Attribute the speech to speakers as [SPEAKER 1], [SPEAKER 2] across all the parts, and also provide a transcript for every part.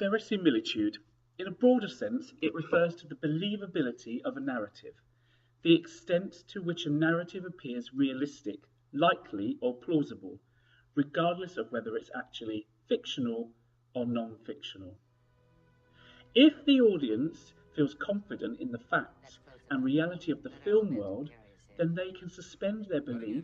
[SPEAKER 1] Verisimilitude. In a broader sense, it refers to the believability of a narrative, the extent to which a narrative appears realistic, likely, or plausible, regardless of whether it's actually fictional or non-fictional. If the audience feels confident in the facts and reality of the film world, then they can suspend their belief,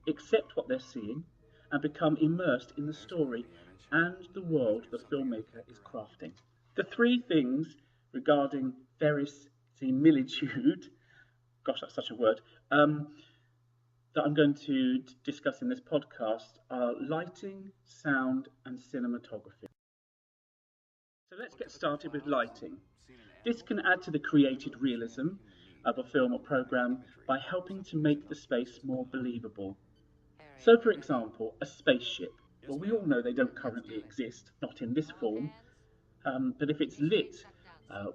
[SPEAKER 1] accept what they're seeing, and become immersed in the story and the world the filmmaker is crafting. The three things regarding verisimilitude, gosh, that's such a word, that I'm going to discuss in this podcast are lighting, sound, and cinematography. So let's get started with lighting. This can add to the created realism of a film or program by helping to make the space more believable. So, for example, a spaceship. Well, we all know they don't currently exist, not in this form, but if it's lit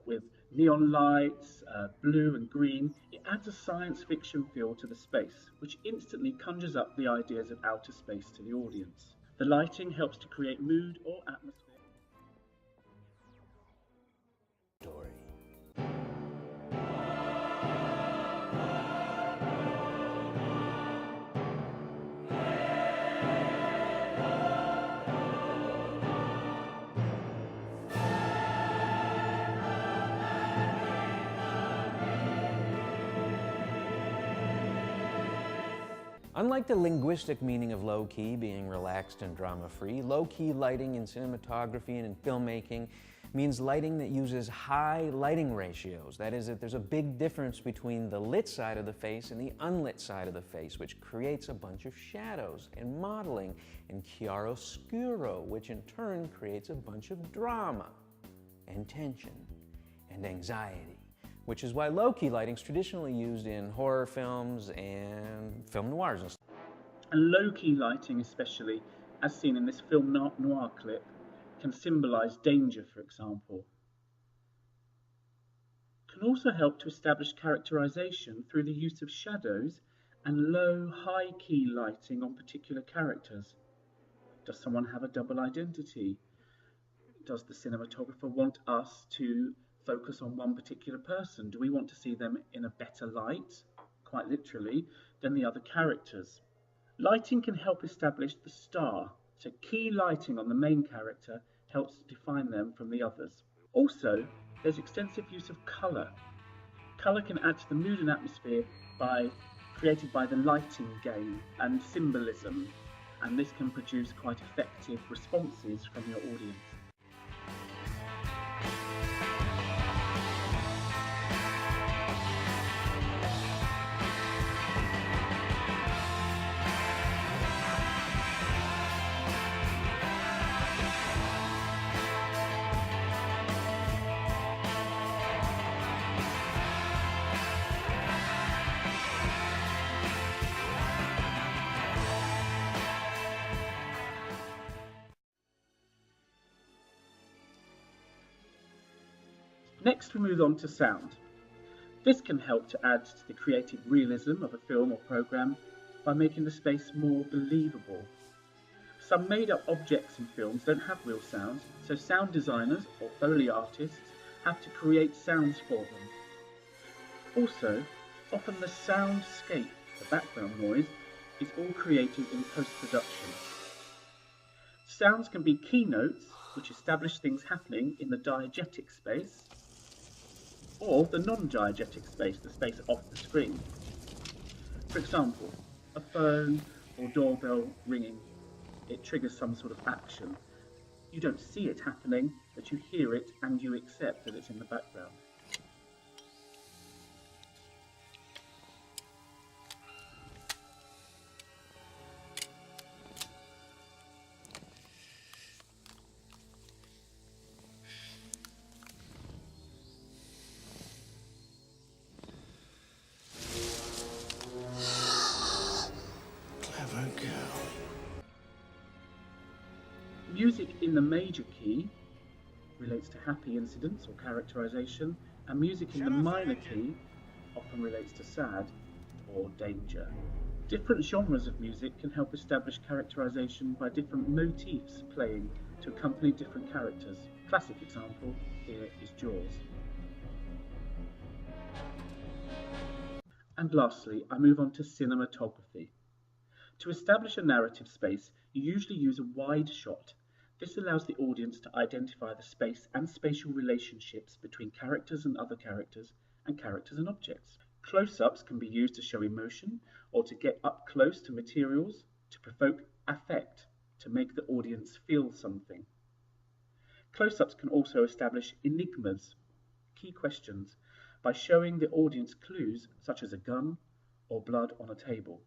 [SPEAKER 1] with neon lights, blue and green, it adds a science fiction feel to the space, which instantly conjures up the ideas of outer space to the audience. The lighting helps to create mood or atmosphere.
[SPEAKER 2] Unlike the linguistic meaning of low-key being relaxed and drama-free, low-key lighting in cinematography and in filmmaking means lighting that uses high lighting ratios. That is, that there's a big difference between the lit side of the face and the unlit side of the face, which creates a bunch of shadows and modeling and chiaroscuro, which in turn creates a bunch of drama and tension and anxiety, which is why low-key lighting is traditionally used in horror films and film noirs.
[SPEAKER 1] And low-key lighting especially, as seen in this film noir clip, can symbolise danger, for example. Can also help to establish characterisation through the use of shadows and low, high-key lighting on particular characters. Does someone have a double identity? Does the cinematographer want us to focus on one particular person? Do we want to see them in a better light, quite literally, than the other characters? Lighting can help establish the star, so key lighting on the main character helps to define them from the others. Also, there's extensive use of colour. Colour can add to the mood and atmosphere created by the lighting game and symbolism, and this can produce quite effective responses from your audience. Next, we move on to sound. This can help to add to the creative realism of a film or program by making the space more believable. Some made-up objects in films don't have real sounds, so sound designers or Foley artists have to create sounds for them. Also, often the soundscape, the background noise, is all created in post-production. Sounds can be keynotes, which establish things happening in the diegetic space, or the non-diegetic space, the space off the screen. For example, a phone or doorbell ringing, it triggers some sort of action. You don't see it happening, but you hear it and you accept that it's in the background. Music in the major key relates to happy incidents or characterization, and music in the minor key often relates to sad or danger. Different genres of music can help establish characterization by different motifs playing to accompany different characters. Classic example here is Jaws. And lastly, I move on to cinematography. To establish a narrative space, you usually use a wide shot. This allows the audience to identify the space and spatial relationships between characters and other characters, and characters and objects. Close-ups can be used to show emotion or to get up close to materials, to provoke affect, to make the audience feel something. Close-ups can also establish enigmas, key questions, by showing the audience clues such as a gun or blood on a table.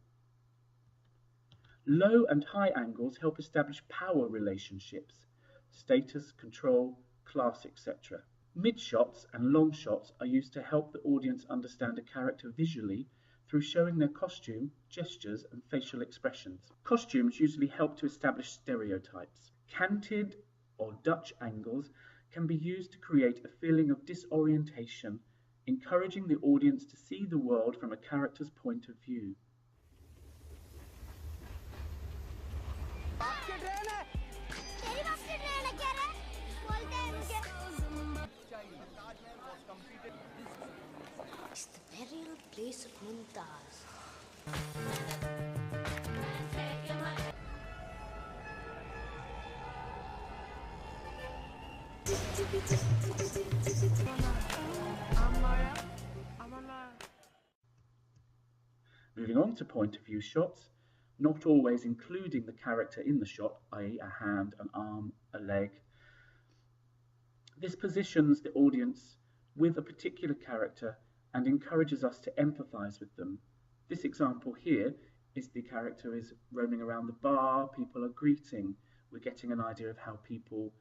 [SPEAKER 1] Low and high angles help establish power relationships, status, control, class, etc. Mid shots and long shots are used to help the audience understand a character visually through showing their costume, gestures, and facial expressions. Costumes usually help to establish stereotypes. Canted or Dutch angles can be used to create a feeling of disorientation, encouraging the audience to see the world from a character's point of view.
[SPEAKER 3] It's the burial place of Mumtaz.
[SPEAKER 1] Moving on to point of view shots, not always including the character in the shot, i.e. a hand, an arm, a leg. This positions the audience with a particular character and encourages us to empathize with them. This example here is the character is roaming around the bar, people are greeting. We're getting an idea of how people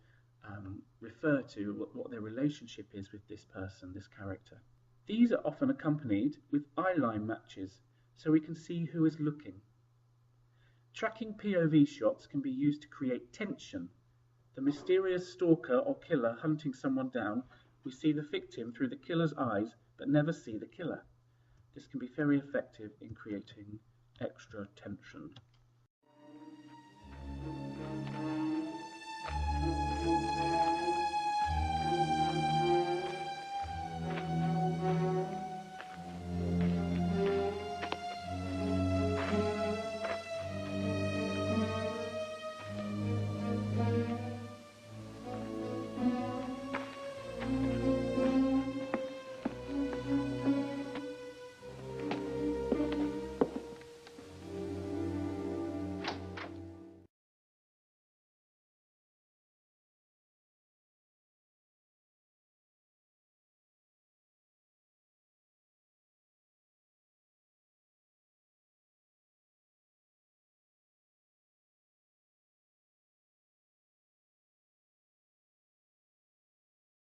[SPEAKER 1] refer to what their relationship is with this person, this character. These are often accompanied with eye line matches, so we can see who is looking. Tracking POV shots can be used to create tension. The mysterious stalker or killer hunting someone down, we see the victim through the killer's eyes but never see the killer. This can be very effective in creating extra tension.